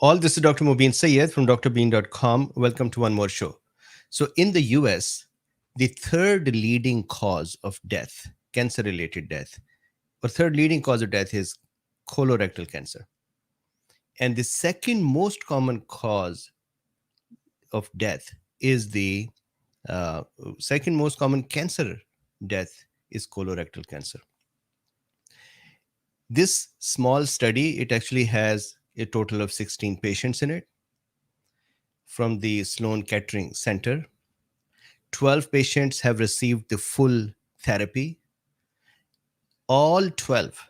All this is Dr. Mobeen Syed from drbeen.com. Welcome to one more show. So in the US, the third leading cause of death, cancer-related death, or third leading cause of death is colorectal cancer. And the second most common cause of death is the second most common cancer death is colorectal cancer. This small study, it actually has a total of 16 patients in it from the Sloan Kettering Center. 12 patients have received the full therapy. All 12,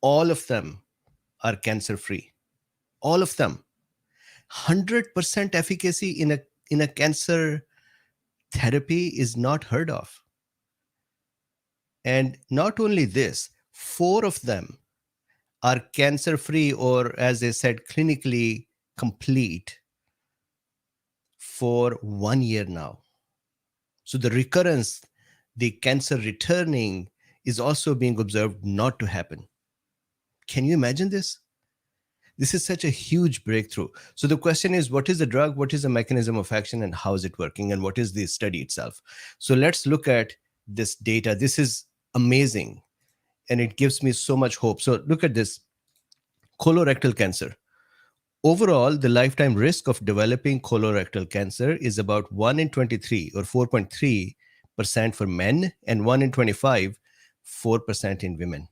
all of them are cancer-free. All of them. 100% efficacy in a cancer therapy is not heard of. And not only this, 4 of them are cancer-free, or as I said, clinically complete for 1 year now. So the recurrence, the cancer returning, is also being observed not to happen. Can you imagine this? This is such a huge breakthrough. So the question is, what is the drug? What is the mechanism of action? And how is it working? And what is the study itself? So let's look at this data. This is amazing. And it gives me so much hope. So look at this. Colorectal cancer. Overall, the lifetime risk of developing colorectal cancer is about 1 in 23, or 4.3% for men, and 1 in 25, 4% in women.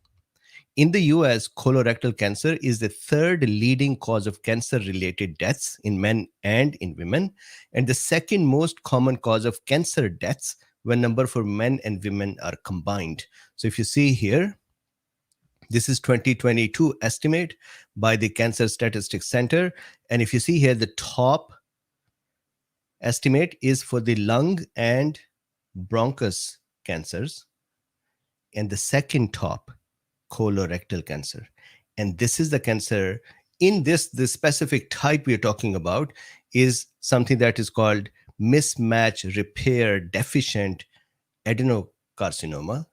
In the US, colorectal cancer is the third leading cause of cancer-related deaths in men and in women, and the second most common cause of cancer deaths when number for men and women are combined. So if you see here, this is 2022 estimate by the Cancer Statistics Center. And if you see here, the top estimate is for the lung and bronchus cancers, and the second top, colorectal cancer. And this is the cancer in this specific type we're talking about is something that is called mismatch repair deficient adenocarcinoma.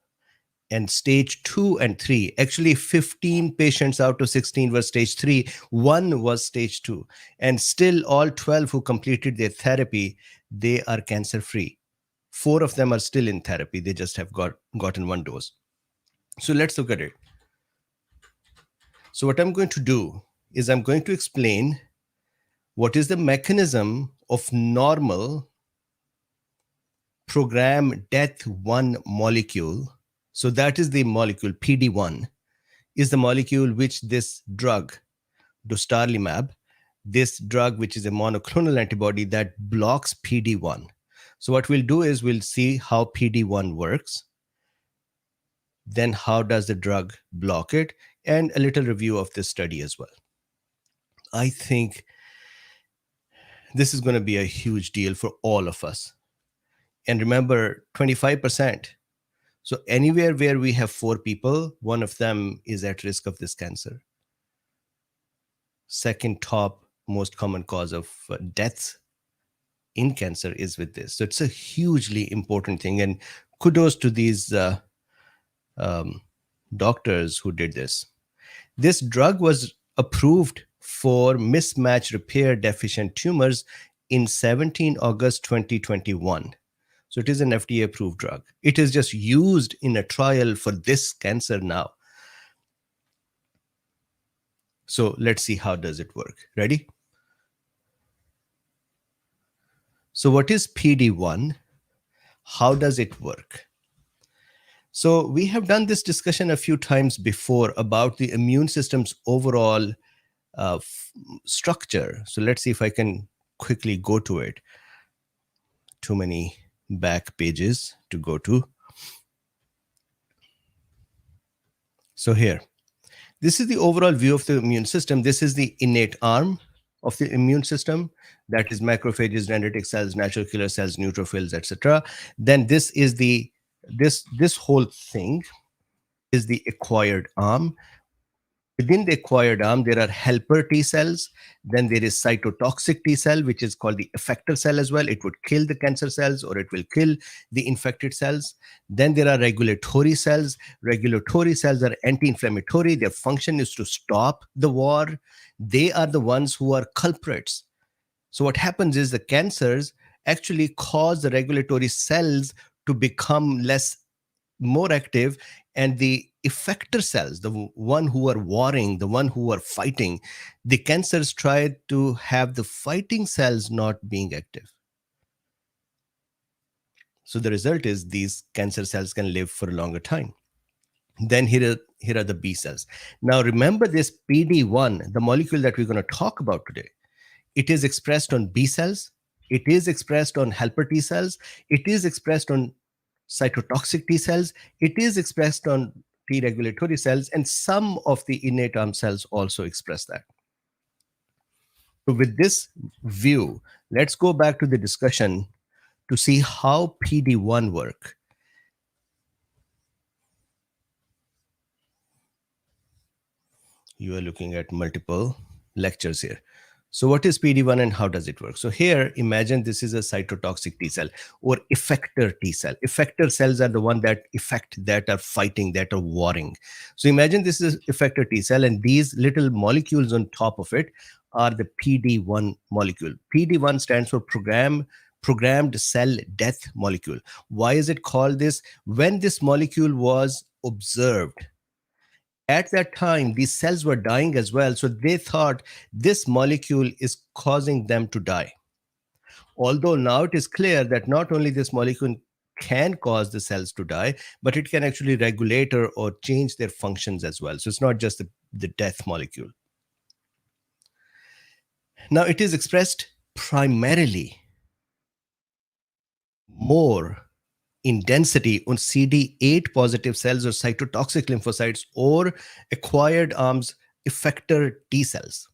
And stage 2 and 3, actually 15 patients out of 16 were stage 3, 1 was stage 2. And still all 12 who completed their therapy, they are cancer free. 4 of them are still in therapy. They just have gotten 1 dose. So let's look at it. So what I'm going to do is I'm going to explain what is the mechanism of normal program death 1 molecule. So that is the molecule, PD-1, is the molecule which this drug, Dostarlimab, this drug which is a monoclonal antibody that blocks PD-1. So what we'll do is we'll see how PD-1 works, then how does the drug block it, and a little review of this study as well. I think this is going to be a huge deal for all of us. And remember, 25%. So anywhere where we have 4 people, 1 of them is at risk of this cancer. Second top most common cause of deaths in cancer is with this. So it's a hugely important thing. And kudos to these doctors who did this. This drug was approved for mismatch repair deficient tumors in 17 August 2021. So it is an FDA-approved drug. It is just used in a trial for this cancer now. So let's see how does it work. Ready? So what is PD-1? How does it work? So we have done this discussion a few times before about the immune system's overall structure. So let's see if I can quickly go to it. Too many back pages to go to. So here, this is the overall view of the immune system. This is the innate arm of the immune system. That is macrophages, dendritic cells, natural killer cells, neutrophils, etc. Then this is this whole thing is the acquired arm. Within the acquired arm, there are helper T cells. Then there is cytotoxic T cell, which is called the effector cell as well. It would kill the cancer cells or it will kill the infected cells. Then there are regulatory cells. Regulatory cells are anti-inflammatory. Their function is to stop the war. They are the ones who are culprits. So what happens is the cancers actually cause the regulatory cells to become more active, and the effector cells, the one who are warring, the one who are fighting, the cancers try to have the fighting cells not being active. So the result is these cancer cells can live for a longer time. Then here are the B cells. Now remember this PD-1, the molecule that we're going to talk about today. It is expressed on B cells. It is expressed on helper T cells. It is expressed on cytotoxic T cells. It is expressed on T regulatory cells, and some of the innate arm cells also express that. So with this view, let's go back to the discussion to see how PD-1 work. You are looking at multiple lectures here. So what is PD-1 and how does it work? So here, imagine this is a cytotoxic T cell or effector T cell. Effector cells are the one that that are fighting, that are warring. So imagine this is effector T cell, and these little molecules on top of it are the PD-1 molecule. PD-1 stands for programmed cell death molecule. Why is it called this? When this molecule was observed, at that time, these cells were dying as well. So they thought this molecule is causing them to die. Although now it is clear that not only this molecule can cause the cells to die, but it can actually regulate or change their functions as well. So it's not just the death molecule. Now it is expressed primarily more in density on CD8 positive cells or cytotoxic lymphocytes or acquired arms effector T cells.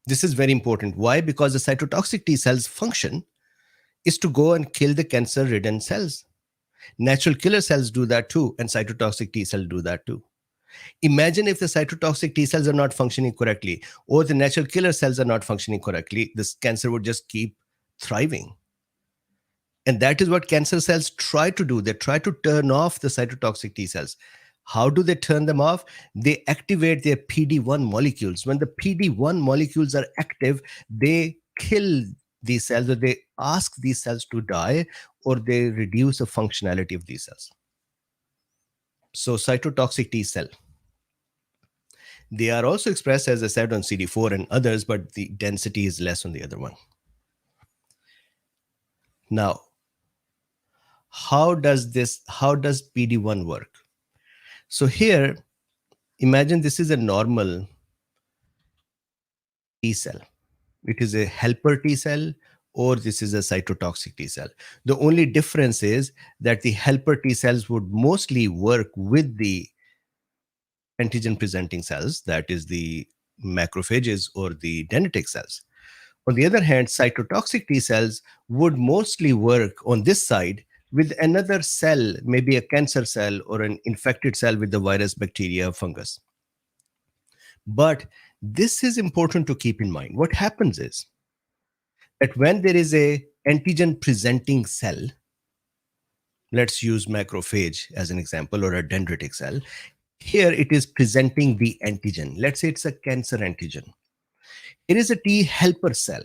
This is very important. Why? Because the cytotoxic T cells function is to go and kill the cancer-ridden cells. Natural killer cells do that too, and cytotoxic T cells do that too. Imagine if the cytotoxic T cells are not functioning correctly, or the natural killer cells are not functioning correctly, this cancer would just keep thriving. And that is what cancer cells try to do. They try to turn off the cytotoxic T cells. How do they turn them off? They activate their PD-1 molecules. When the PD-1 molecules are active, they kill these cells, or they ask these cells to die, or they reduce the functionality of these cells. So cytotoxic T cell. They are also expressed, as I said, on CD4 and others, but the density is less on the other one. Now, how does PD-1 work? So here, imagine this is a normal T cell. It is a helper T cell, or this is a cytotoxic T cell. The only difference is that the helper T cells would mostly work with the antigen presenting cells, that is the macrophages or the dendritic cells. On the other hand, cytotoxic T cells would mostly work on this side with another cell, maybe a cancer cell or an infected cell with the virus, bacteria, fungus. But this is important to keep in mind. What happens is that when there is a antigen presenting cell, let's use macrophage as an example, or a dendritic cell, here it is presenting the antigen. Let's say it's a cancer antigen. It is a T helper cell,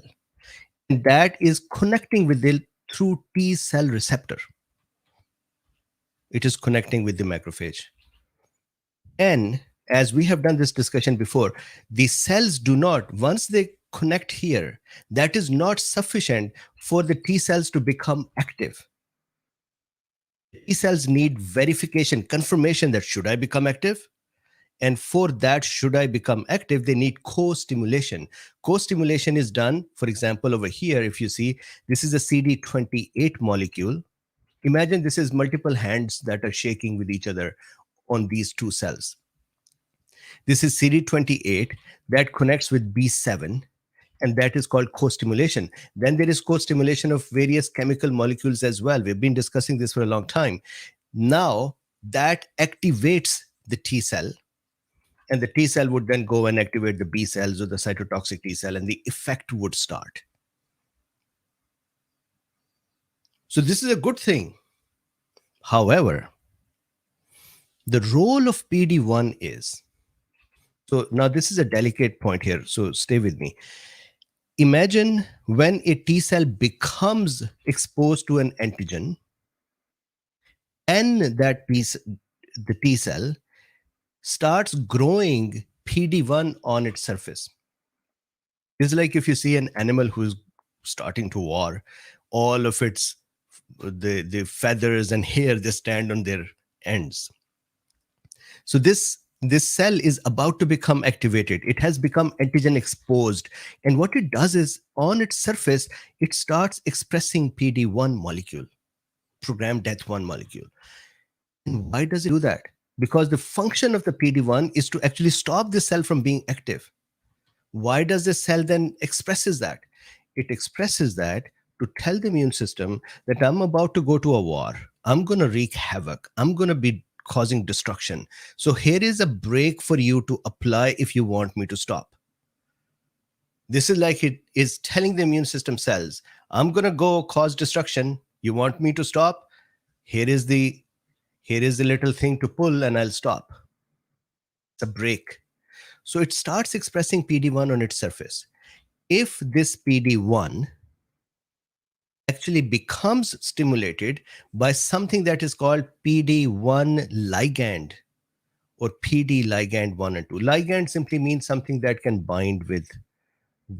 and that is connecting with it through T cell receptor. It is connecting with the macrophage. And as we have done this discussion before, the cells do not, once they connect here, that is not sufficient for the T cells to become active. T cells need verification, confirmation that should I become active? And for that, should I become active, they need co-stimulation. Co-stimulation is done, for example, over here, if you see, this is a CD28 molecule. Imagine this is multiple hands that are shaking with each other on these two cells. This is CD28 that connects with B7, and that is called co-stimulation. Then there is co-stimulation of various chemical molecules as well. We've been discussing this for a long time. Now that activates the T cell, And the T cell would then go and activate the B cells or the cytotoxic T cell, and the effect would start. So this is a good thing. However, the role of PD-1 is, so now this is a delicate point here, so stay with me. Imagine when a T cell becomes exposed to an antigen, and the T cell starts growing PD-1 on its surface. It's like if you see an animal who's starting to war, all of its the feathers and hair, they stand on their ends. So this cell is about to become activated. It has become antigen exposed, and what it does is, on its surface, it starts expressing PD-1 molecule, programmed death 1 molecule. And why does it do that? Because the function of the PD-1 is to actually stop the cell from being active. Why does the cell then expresses that? It expresses that to tell the immune system that I'm about to go to a war. I'm going to wreak havoc. I'm going to be causing destruction. So here is a break for you to apply if you want me to stop. This is like it is telling the immune system cells, I'm going to go cause destruction. You want me to stop? Here is the little thing to pull, and I'll stop. It's a break. So it starts expressing PD-1 on its surface. If this PD-1 actually becomes stimulated by something that is called PD-1 ligand, or PD ligand 1 and 2. Ligand simply means something that can bind with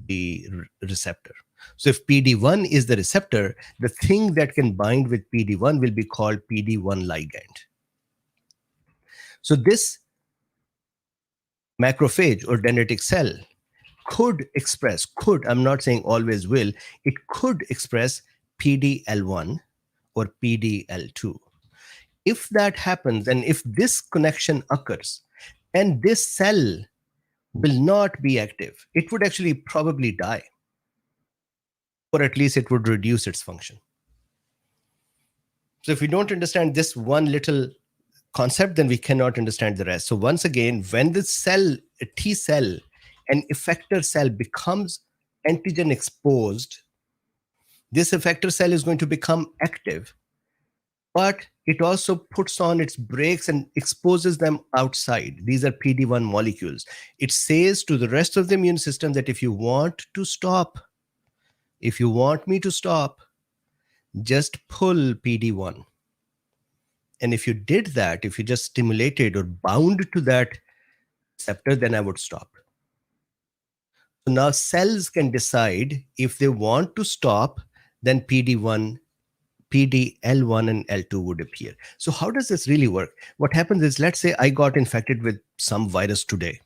the receptor. So if PD-1 is the receptor, the thing that can bind with PD-1 will be called PD-1 ligand. So this macrophage or dendritic cell I'm not saying always will, it could express PDL1 or PDL2. If that happens, and if this connection occurs, and this cell will not be active, it would actually probably die, or at least it would reduce its function. So if we don't understand this one little concept, then we cannot understand the rest. So once again, when the cell, a T cell, an effector cell becomes antigen exposed, this effector cell is going to become active, but it also puts on its brakes and exposes them outside. These are PD-1 molecules. It says to the rest of the immune system that if you want to stop, if you want me to stop, just pull PD-1. And if you did that, if you just stimulated or bound to that receptor, then I would stop. So now cells can decide if they want to stop, then PD-1, PDL1 and L2 would appear. So how does this really work? What happens is, let's say I got infected with some virus today.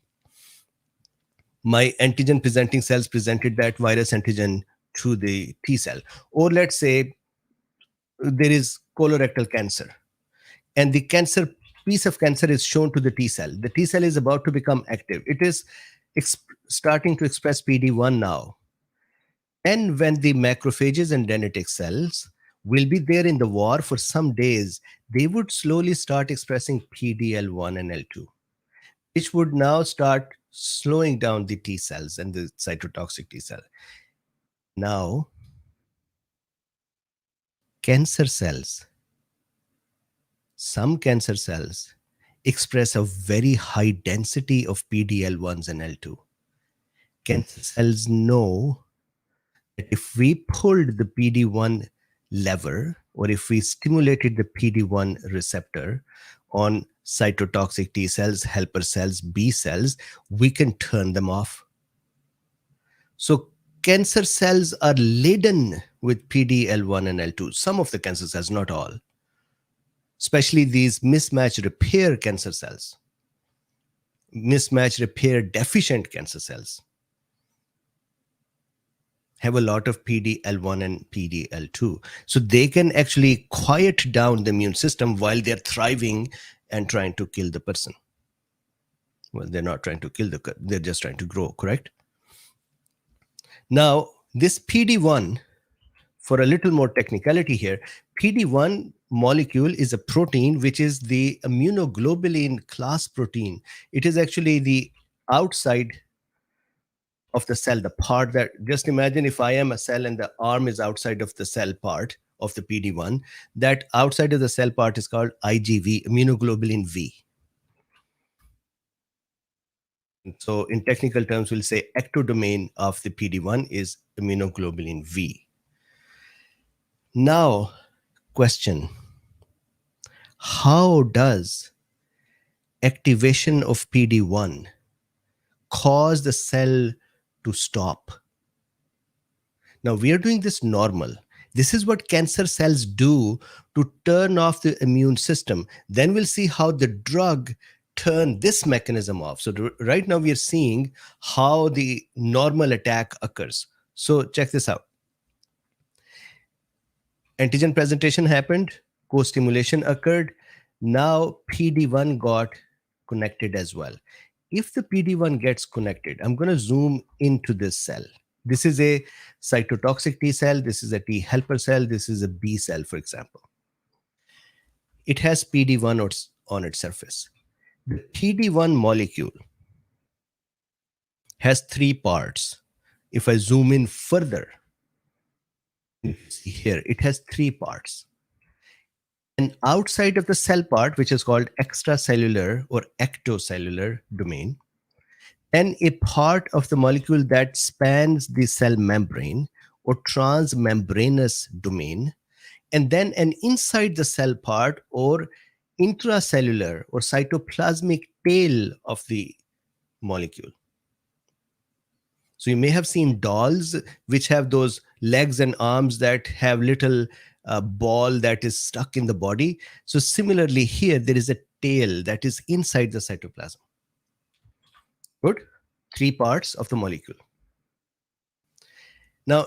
My antigen presenting cells presented that virus antigen to the T cell. Or let's say there is colorectal cancer, and the piece of cancer is shown to the T cell. The T cell is about to become active. It is starting to express PD-1 now. And when the macrophages and dendritic cells will be there in the war for some days, they would slowly start expressing PDL1 and L2, which would now start slowing down the T cells and the cytotoxic T cell. Now, cancer cells, some cancer cells express a very high density of PDL1s and L2. Cancer cells know that if we pulled the PD-1 lever, or if we stimulated the PD-1 receptor on cytotoxic T cells, helper cells, B cells, we can turn them off. So cancer cells are laden with PDL1 and L2. Some of the cancer cells, not all. Especially these mismatch repair cancer cells, mismatch repair deficient cancer cells, have a lot of PDL1 and PDL2. So they can actually quiet down the immune system while they're thriving and trying to kill the person. Well, they're not trying to kill they're just trying to grow, correct? Now, this PD-1, for a little more technicality here, PD-1 molecule is a protein which is the immunoglobulin class protein. It is actually the outside of the cell, the part that, just imagine if I am a cell and the arm is outside of the cell part of the PD1, that outside of the cell part is called IgV, immunoglobulin V. So in technical terms, we'll say ectodomain of the PD1 is immunoglobulin V. Now, question, how does activation of PD1 cause the cell to stop? Now, we are doing this normal. This is what cancer cells do to turn off the immune system. Then we'll see how the drug turn this mechanism off. So right now we are seeing how the normal attack occurs. So check this out. Antigen presentation happened, co-stimulation occurred. Now PD1 got connected as well. If the PD1 gets connected, I'm going to zoom into this cell. This is a cytotoxic T cell. This is a T helper cell. This is a B cell, for example. It has PD1 on its surface. The PD1 molecule has three parts. If I zoom in further, you see here, it has three parts. And outside of the cell part, which is called extracellular or ectocellular domain, and a part of the molecule that spans the cell membrane or transmembranous domain, and then an inside the cell part or intracellular or cytoplasmic tail of the molecule. So you may have seen dolls which have those legs and arms that have little ball that is stuck in the body. So similarly here, there is a tail that is inside the cytoplasm. Good. Three parts of the molecule. Now,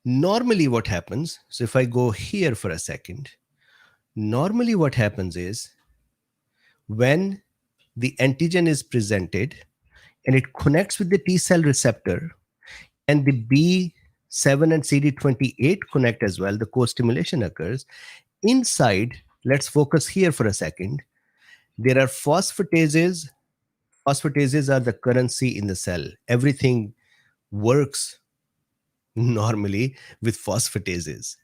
normally what happens, so if I go here for a second, normally what happens is when the antigen is presented and it connects with the T cell receptor and the B7 and CD28 connect as well, the co-stimulation occurs. Inside, let's focus here for a second, there are phosphatases. Phosphatases are the currency in the cell. Everything works normally with phosphatases.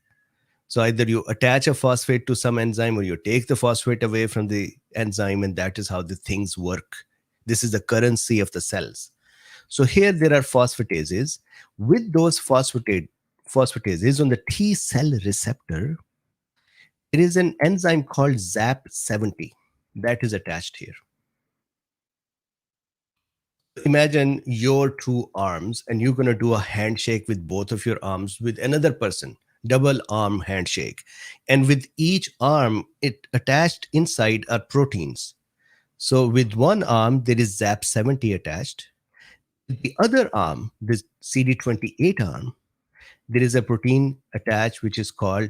So either you attach a phosphate to some enzyme or you take the phosphate away from the enzyme, and that is how the things work. This is the currency of the cells. So here there are phosphatases. With those phosphatases on the T cell receptor, there is an enzyme called ZAP70 that is attached here. Imagine your two arms and you're going to do a handshake with both of your arms with another person, double arm handshake. And with each arm, it attached inside are proteins. So with one arm, there is ZAP70 attached. With the other arm, this CD28 arm, there is a protein attached which is called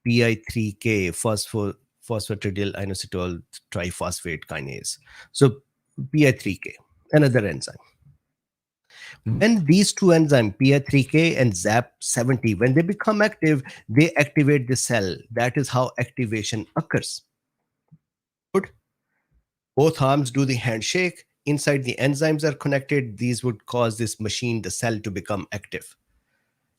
PI3K, phosphatidyl inositol triphosphate kinase. So PI3K, another enzyme. When these two enzymes, PI3K and ZAP70, when they become active, they activate the cell. That is how activation occurs. Good. Both arms do the handshake. Inside the enzymes are connected. These would cause this machine, the cell, to become active.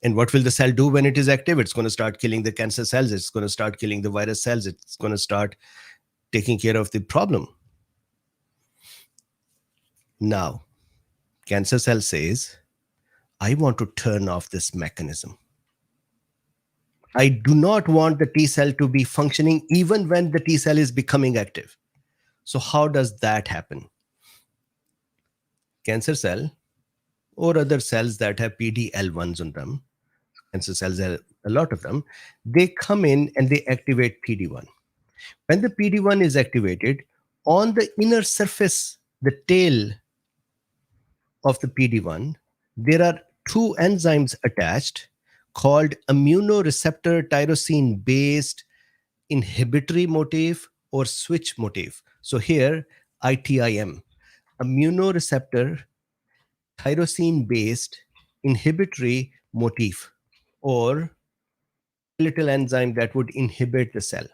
And what will the cell do when it is active? It's going to start killing the cancer cells. It's going to start killing the virus cells. It's going to start taking care of the problem. Now, cancer cell says, I want to turn off this mechanism. I do not want the T cell to be functioning even when the T cell is becoming active. So how does that happen? Cancer cell or other cells that have PD-L1s on them, cancer cells have a lot of them, they come in and they activate PD1. When the PD1 is activated, on the inner surface, the tail of the PD1, there are two enzymes attached called immunoreceptor tyrosine based inhibitory motif or switch motif. So here, ITIM, immunoreceptor tyrosine based inhibitory motif, or little enzyme that would inhibit the cell.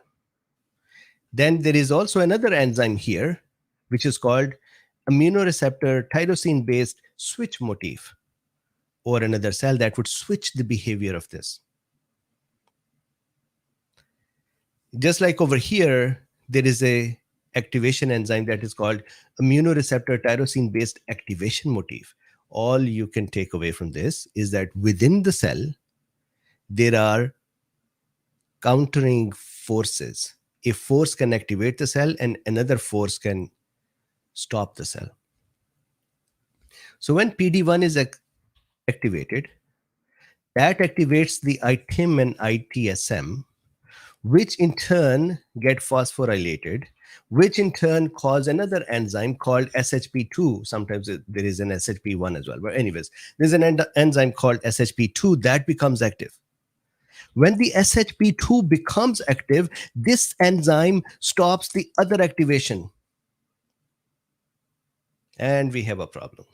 Then there is also another enzyme here, which is called immunoreceptor tyrosine based switch motif, or another cell that would switch the behavior of this. Just like over here, there is a activation enzyme that is called immunoreceptor tyrosine based activation motif. All you can take away from this is that within the cell, there are countering forces. A force can activate the cell and another force can stop the cell. So when PD-1 is activated, that activates the ITIM and ITSM, which in turn get phosphorylated, which in turn cause another enzyme called SHP2. Sometimes there is an SHP1 as well. But anyways, there's an enzyme called SHP2 that becomes active. When the SHP2 becomes active, this enzyme stops the other activation. And we have a problem.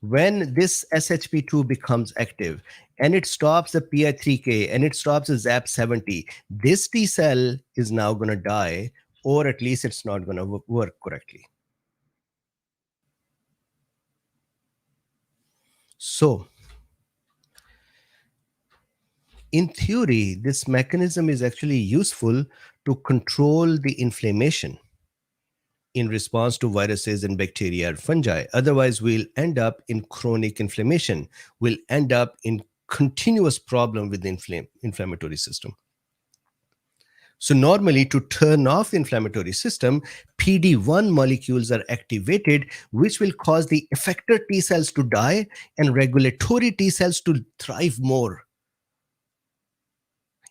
When this SHP2 becomes active and it stops the PI3K and it stops the ZAP70, this T cell is now going to die, or at least it's not going to work correctly. So, in theory, this mechanism is actually useful to control the inflammation in response to viruses and bacteria or fungi. Otherwise, we'll end up in chronic inflammation. We'll end up in continuous problem with the inflammatory system. So normally, to turn off the inflammatory system, PD-1 molecules are activated, which will cause the effector T cells to die and regulatory T cells to thrive more.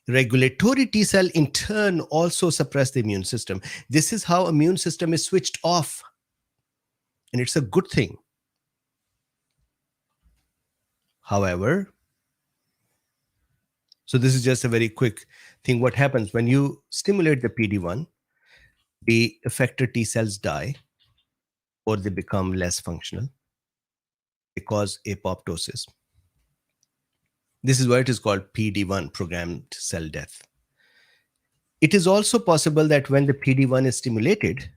Regulatory T cell in turn also suppress the immune system. This is how immune system is switched off. And it's a good thing. However, so this is just a very quick thing. What happens when you stimulate the PD-1, the effector T cells die or they become less functional. They cause apoptosis. This is why it is called PD-1, programmed cell death. It is also possible that when the PD-1 is stimulated,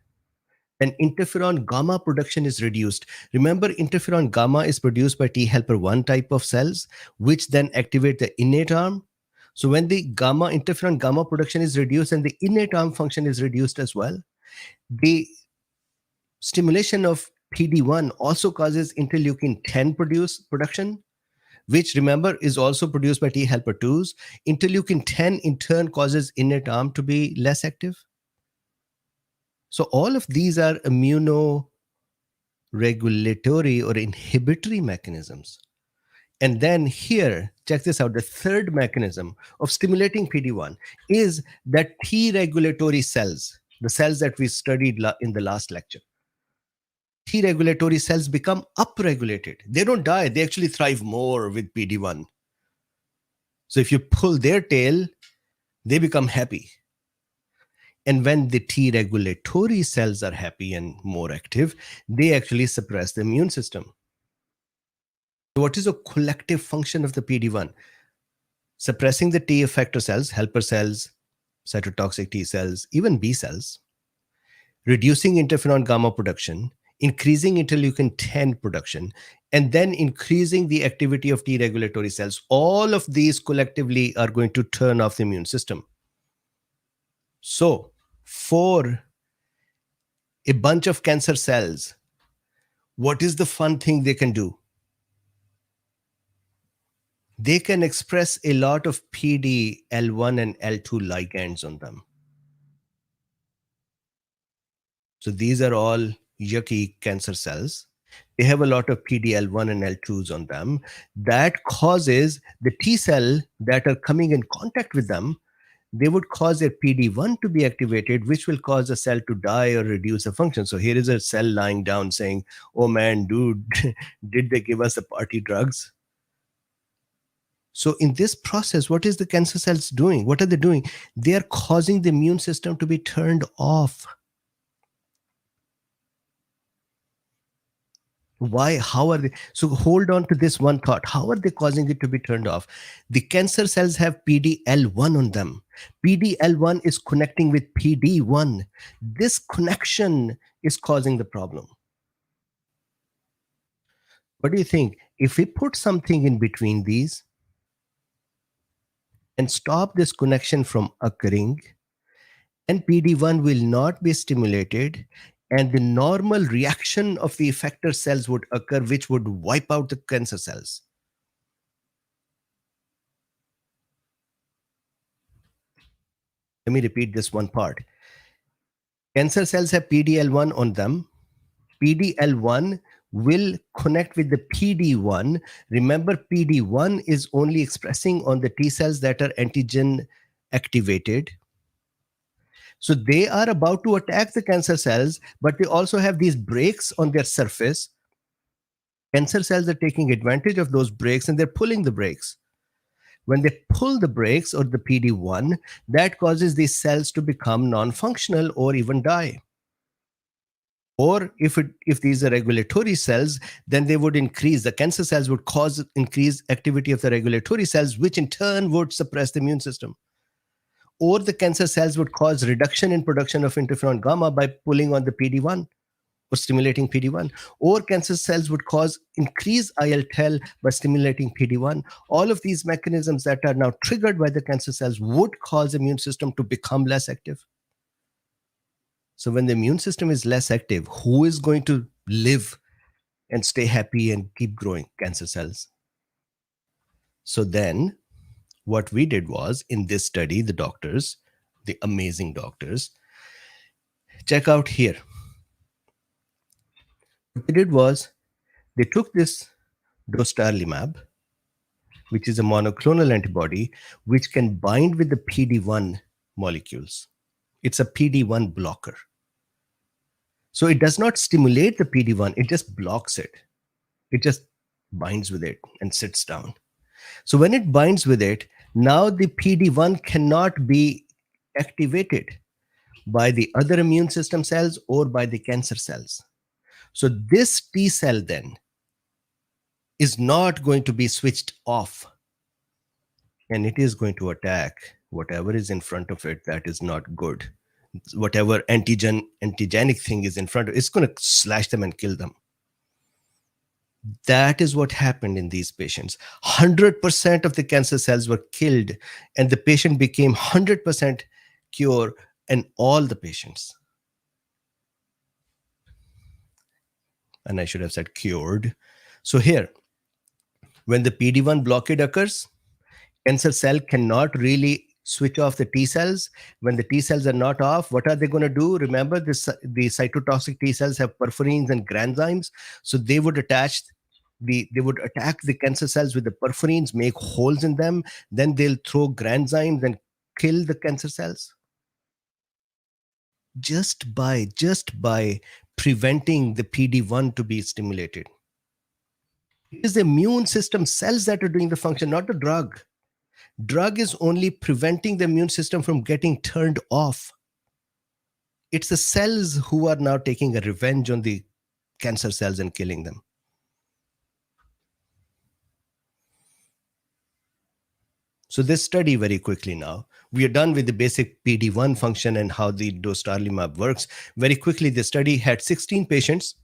then interferon gamma production is reduced. Remember, interferon gamma is produced by T helper 1 type of cells, which then activate the innate arm. So when the interferon gamma production is reduced and the innate arm function is reduced as well, the stimulation of PD-1 also causes interleukin 10 production, which remember is also produced by T helper 2s. Interleukin 10 in turn causes innate arm to be less active. So all of these are immunoregulatory or inhibitory mechanisms. And then here, check this out, the third mechanism of stimulating PD-1 is that T regulatory cells, the cells that we studied in the last lecture. T regulatory cells become upregulated. They don't die, they actually thrive more with PD-1. So if you pull their tail, they become happy. And when the T regulatory cells are happy and more active, they actually suppress the immune system. So what is a collective function of the PD-1? Suppressing the T effector cells, helper cells, cytotoxic T cells, even B cells, reducing interferon gamma production, increasing interleukin 10 production, and then increasing the activity of T regulatory cells. All of these collectively are going to turn off the immune system. So for a bunch of cancer cells, what is the fun thing they can do? They can express a lot of PD, L1 and L2 ligands on them. So these are all yucky cancer cells. They have a lot of PD-L1 and L2s on them. That causes the T cell that are coming in contact with them, they would cause a PD-1 to be activated, which will cause a cell to die or reduce a function. So here is a cell lying down saying, oh man, dude, did they give us the party drugs? So in this process, what is the cancer cells doing? What are they doing? They are causing the immune system to be turned off. Why? How are they? So hold on to this one thought. How are they causing it to be turned off? The cancer cells have PDL1 on them. PDL1 is connecting with PD1. This connection is causing the problem. What do you think? If we put something in between these and stop this connection from occurring, and PD1 will not be stimulated, and the normal reaction of the effector cells would occur, which would wipe out the cancer cells. Let me repeat this one part. Cancer cells have PDL1 on them. PDL1 will connect with the PD1. Remember, PD1 is only expressing on the T cells that are antigen activated. So they are about to attack the cancer cells, but they also have these breaks on their surface. Cancer cells are taking advantage of those breaks and they're pulling the brakes. When they pull the brakes or the PD1, that causes these cells to become non-functional or even die. Or if these are regulatory cells, then they would increase, the cancer cells would cause increased activity of the regulatory cells, which in turn would suppress the immune system. Or the cancer cells would cause reduction in production of interferon gamma by pulling on the PD1 or stimulating PD1. Or cancer cells would cause increased IL-12 by stimulating PD1. All of these mechanisms that are now triggered by the cancer cells would cause immune system to become less active. So when the immune system is less active, who is going to live and stay happy and keep growing? Cancer cells. So then what we did was, in this study, the doctors, the amazing doctors, check out here. What they did was they took this Dostarlimab, which is a monoclonal antibody, which can bind with the PD1 molecules. It's a PD1 blocker. So it does not stimulate the PD1, it just blocks it. It just binds with it and sits down. So when it binds with it, now the PD1 cannot be activated by the other immune system cells or by the cancer cells. So this T cell then is not going to be switched off, and it is going to attack whatever is in front of it that is not good. Whatever antigenic thing is in front of it, it's going to slash them and kill them. That is what happened in these patients. 100% of the cancer cells were killed, and the patient became 100% cure in all the patients. And I should have said cured. So here, when the PD1 blockade occurs, cancer cell cannot really switch off the T cells. When the T cells are not off, what are they going to do? Remember, the cytotoxic T cells have perforins and granzymes, so they would attack the cancer cells with the perforins, make holes in them, then they'll throw granzymes and kill the cancer cells. Just by preventing the PD1 to be stimulated. It is the immune system cells that are doing the function, not the drug. Drug is only preventing the immune system from getting turned off. It's the cells who are now taking a revenge on the cancer cells and killing them. So this study, very quickly now, we are done with the basic PD1 function and how the Dostarlimab works. Very quickly, the study had 16 patients.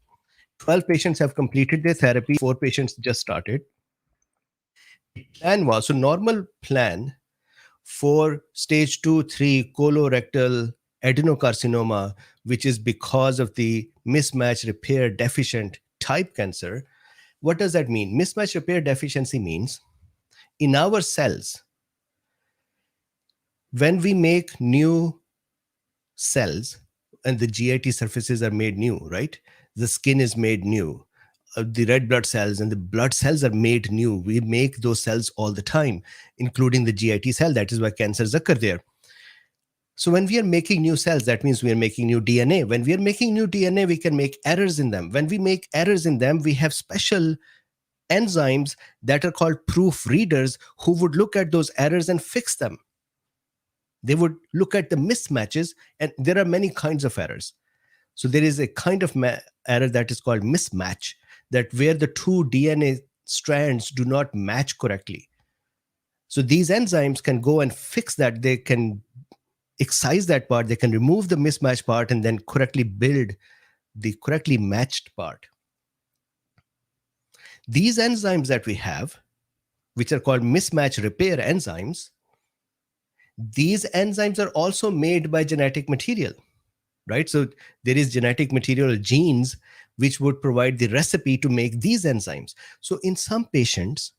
12 patients have completed their therapy. 4 patients just started. The plan was, so normal plan for stage 2, 3 colorectal adenocarcinoma, which is because of the mismatch repair deficient type cancer. What does that mean? Mismatch repair deficiency means in our cells, when we make new cells and the GIT surfaces are made new, right? The skin is made new. The red blood cells and the blood cells are made new. We make those cells all the time, including the GIT cell. That is why cancers occur there. So when we are making new cells, that means we are making new DNA. When we are making new DNA, we can make errors in them. When we make errors in them, we have special enzymes that are called proofreaders who would look at those errors and fix them. They would look at the mismatches, and there are many kinds of errors. So there is a kind of error that is called mismatch. that where the two DNA strands do not match correctly. So these enzymes can go and fix that. They can excise that part, they can remove the mismatched part and then correctly build the correctly matched part. These enzymes that we have, which are called mismatch repair enzymes, these enzymes are also made by genetic material, right? So there is genetic material, genes, which would provide the recipe to make these enzymes. So in some patients,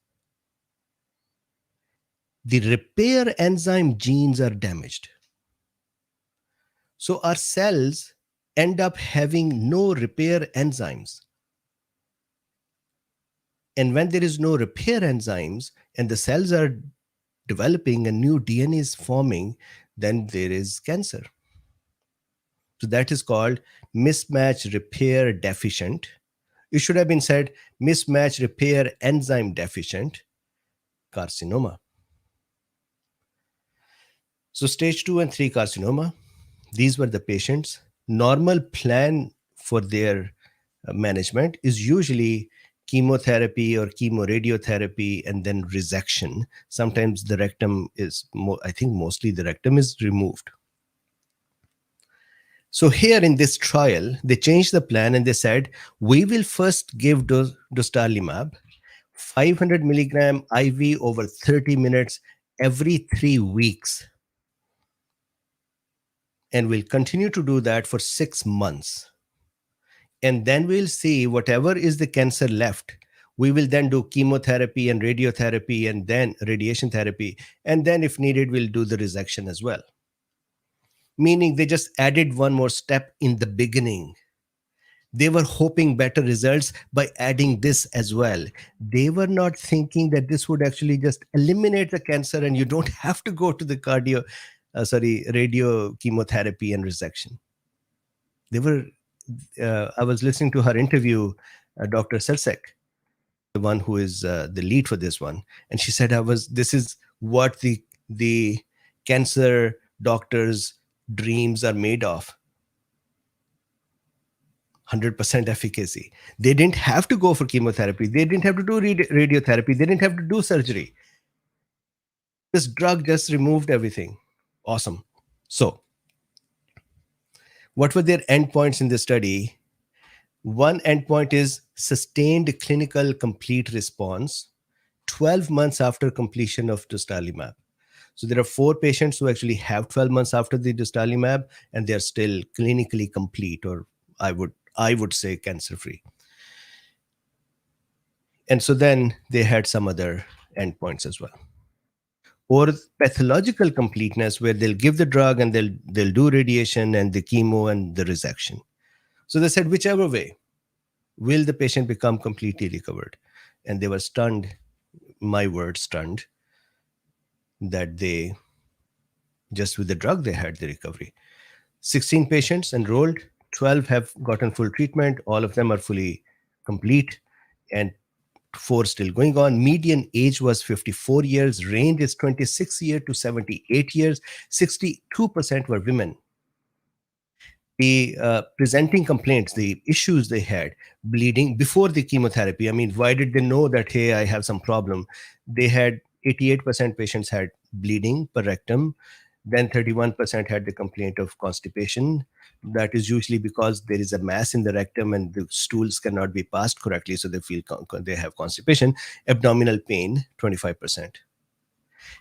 the repair enzyme genes are damaged. So our cells end up having no repair enzymes. And when there is no repair enzymes and the cells are developing and new DNA is forming, then there is cancer. So that is called mismatch repair deficient. It should have been said mismatch repair enzyme deficient carcinoma. So stage 2 and 3 carcinoma, these were the patients. Normal plan for their management is usually chemotherapy or chemoradiotherapy and then resection. Sometimes the rectum is, I think mostly the rectum is removed. So here in this trial, they changed the plan and they said, we will first give Dostarlimab 500 milligram IV over 30 minutes every 3 weeks. And we'll continue to do that for 6 months. And then we'll see whatever is the cancer left. We will then do chemotherapy and radiotherapy and then radiation therapy. And then if needed, we'll do the resection as well. Meaning they just added one more step in the beginning. They were hoping better results by adding this as well. They were not thinking that this would actually just eliminate the cancer and you don't have to go to the radio chemotherapy and resection. They were, I was listening to her interview, Dr. Sersek, the one who is the lead for this one. And she said, this is what the cancer doctors' dreams are made of. 100% efficacy. They didn't have to go for chemotherapy. They didn't have to do radiotherapy. They didn't have to do surgery. This drug just removed everything. Awesome. So, what were their endpoints in the study? One endpoint is sustained clinical complete response 12 months after completion of Dostarlimab. So there are 4 patients who actually have 12 months after the Dostarlimab and they're still clinically complete, or I would say cancer-free. And so then they had some other endpoints as well. Or pathological completeness, where they'll give the drug and they'll do radiation and the chemo and the resection. So they said, whichever way, will the patient become completely recovered? And they were stunned, my word, stunned, that they, just with the drug, they had the recovery. 16 patients enrolled, 12 have gotten full treatment, all of them are fully complete, and 4 still going on. Median age was 54 years, range is 26 years to 78 years, 62% were women. The presenting complaints, the issues they had, bleeding before the chemotherapy. I mean, why did they know that, hey, I have some problem? They had 88% patients had bleeding per rectum. Then 31% had the complaint of constipation. That is usually because there is a mass in the rectum and the stools cannot be passed correctly, so they feel they have constipation. Abdominal pain, 25%.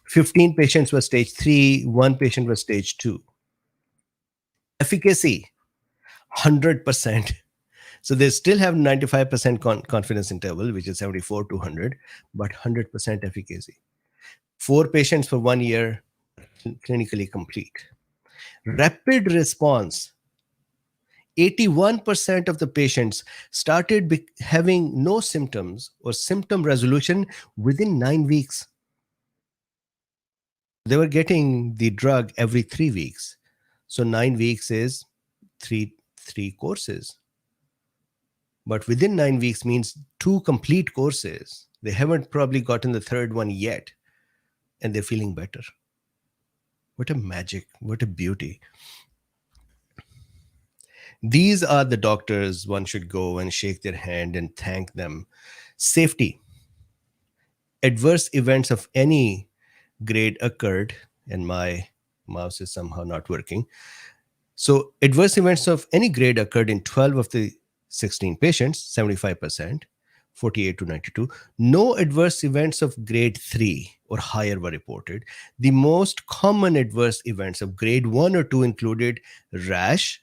15 patients were stage 3, 1 patient was stage 2. Efficacy, 100%. So they still have 95% confidence interval, which is 74 to 100, but 100% efficacy. 4 patients for 1 year, clinically complete. Rapid response, 81% of the patients started having no symptoms or symptom resolution within 9 weeks. They were getting the drug every 3 weeks. So 9 weeks is three courses. But within 9 weeks means 2 complete courses. They haven't probably gotten the third one yet, and they're feeling better. What a magic, what a beauty. These are the doctors one should go and shake their hand and thank them. Safety. Adverse events of any grade occurred, and my mouse is somehow not working. So, adverse events of any grade occurred in 12 of the 16 patients, 75%, 48 to 92. No adverse events of grade 3 or higher were reported. The most common adverse events of grade 1 or 2 included rash,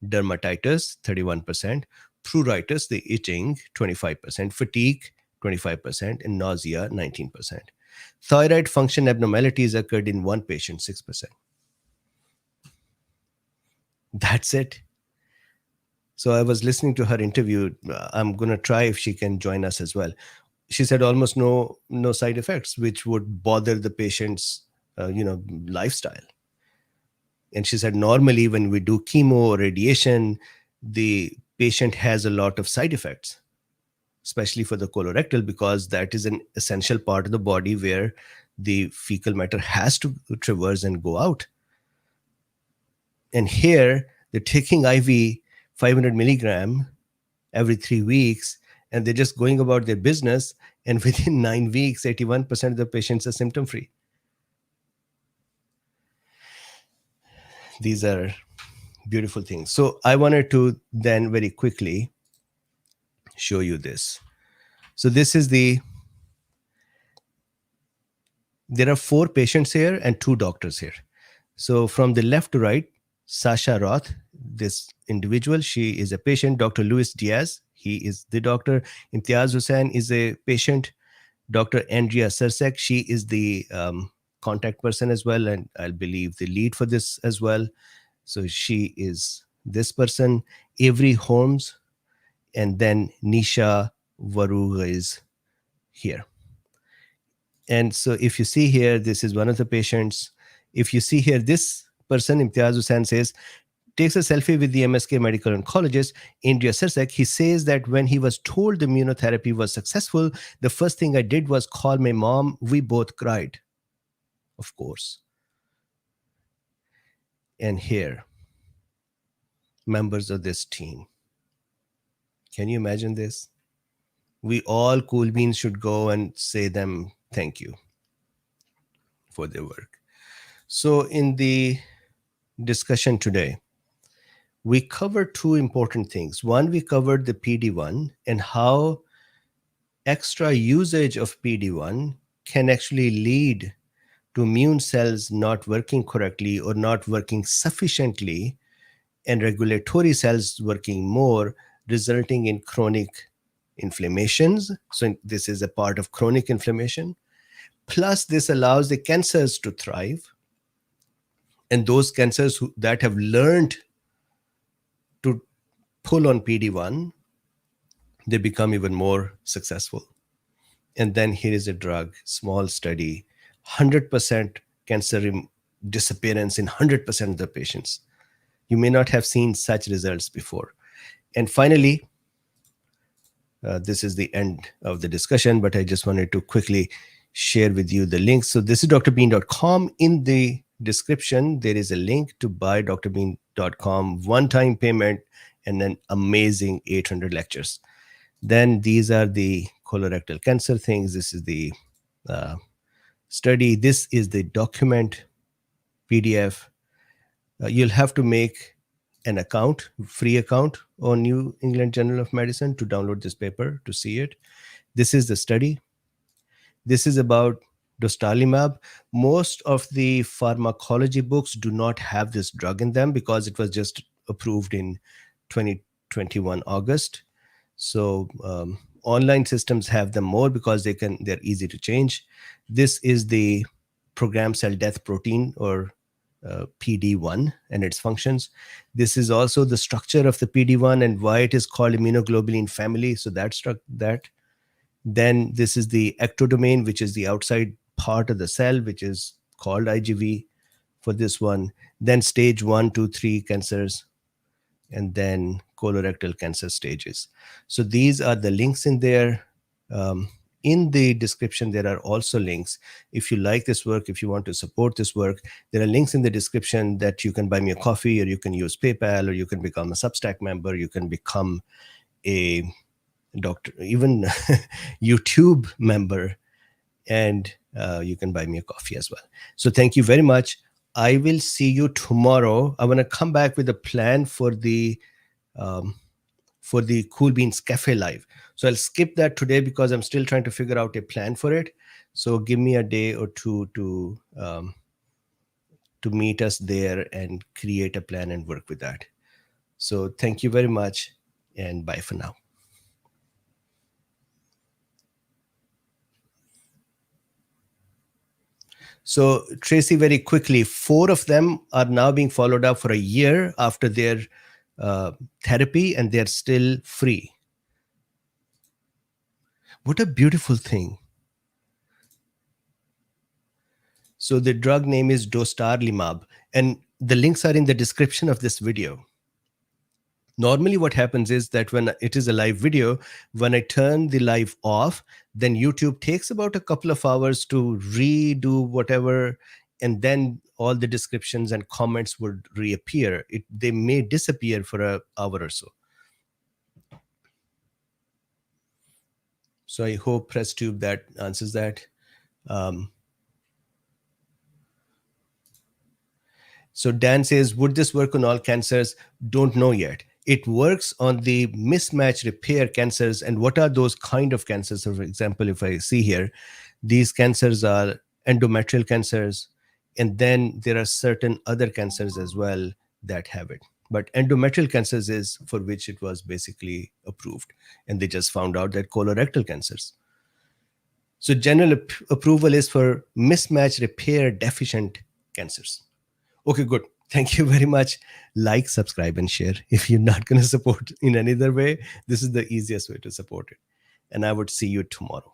dermatitis, 31%, pruritus, the itching, 25%, fatigue, 25%, and nausea, 19%. Thyroid function abnormalities occurred in one patient, 6%. That's it. So I was listening to her interview. I'm going to try if she can join us as well. She said almost no side effects, which would bother the patient's lifestyle. And she said normally when we do chemo or radiation, the patient has a lot of side effects, especially for the colorectal, because that is an essential part of the body where the fecal matter has to traverse and go out. And here they're taking IV 500 milligram every 3 weeks, and they're just going about their business. And within 9 weeks, 81% of the patients are symptom free. These are beautiful things. So I wanted to then very quickly show you this. So this is there are 4 patients here and 2 doctors here. So from the left to right, Sasha Roth, this individual, she is a patient. Dr. Luis Diaz, he is the doctor. Imtiaz Hussain is a patient. Dr. Andrea Sersek, she is the contact person as well, and I'll believe the lead for this as well. So she is this person. Avery Holmes, and then Nisha Varuga is here. And so if you see here, this is one of the patients. If you see here, this person, Imtiaz Hussain, says, takes a selfie with the MSK medical oncologist, Andrea Sersek. He says that when he was told the immunotherapy was successful, the first thing I did was call my mom. We both cried, of course. And here, members of this team. Can you imagine this? We all cool beans should go and say them thank you for their work. So in the discussion today, we covered 2 important things. One, we covered the PD-1 and how extra usage of PD-1 can actually lead to immune cells not working correctly or not working sufficiently, and regulatory cells working more, resulting in chronic inflammations. So this is a part of chronic inflammation. Plus, this allows the cancers to thrive. And those cancers that have learned to pull on PD-1, they become even more successful. And then here is a drug, small study, 100% cancer disappearance in 100% of the patients. You may not have seen such results before. And finally, this is the end of the discussion, but I just wanted to quickly share with you the links. So this is drbeen.com. In the description, there is a link to buy drbeen.com, one-time payment, and then amazing 800 lectures. Then these are the colorectal cancer things. This is the study. This is the document PDF. You'll have to make an account, free account on New England Journal of Medicine to download this paper to see it. This is the study. This is about Dostarlimab. Most of the pharmacology books do not have this drug in them because it was just approved in 2021 August. So online systems have them more because they're easy to change. This is the programmed cell death protein, or PD-1, and its functions. This is also the structure of the PD-1 and why it is called immunoglobulin family. So that. Then this is the ectodomain, which is the outside part of the cell, which is called IgV for this one. Then stage 1, 2, 3 cancers, and then colorectal cancer stages. So these are the links in there. in the description, there are also links. If you like this work, if you want to support this work, there are links in the description that you can buy me a coffee, or you can use PayPal, or you can become a Substack member, you can become a doctor, even YouTube member, and you can buy me a coffee as well. So thank you very much. I will see you tomorrow. I want to come back with a plan for the Cool Beans Cafe Live. So I'll skip that today because I'm still trying to figure out a plan for it. So give me a day or two to meet us there and create a plan and work with that. So thank you very much, and bye for now. So Tracy, very quickly, 4 of them are now being followed up for a year after their therapy, and they're still free. What a beautiful thing. So the drug name is Dostarlimab, and the links are in the description of this video. Normally what happens is that when it is a live video, when I turn the live off, then YouTube takes about a couple of hours to redo whatever, and then all the descriptions and comments would reappear. They may disappear for an hour or so. So I hope PressTube that answers that. So Dan says, would this work on all cancers? Don't know yet. It works on the mismatch repair cancers. And what are those kind of cancers? So for example, if I see here, these cancers are endometrial cancers. And then there are certain other cancers as well that have it. But endometrial cancers is for which it was basically approved. And they just found out that colorectal cancers. So general approval is for mismatch repair deficient cancers. Okay, good. Thank you very much. Like, subscribe, and share. If you're not going to support in any other way, this is the easiest way to support it. And I would see you tomorrow.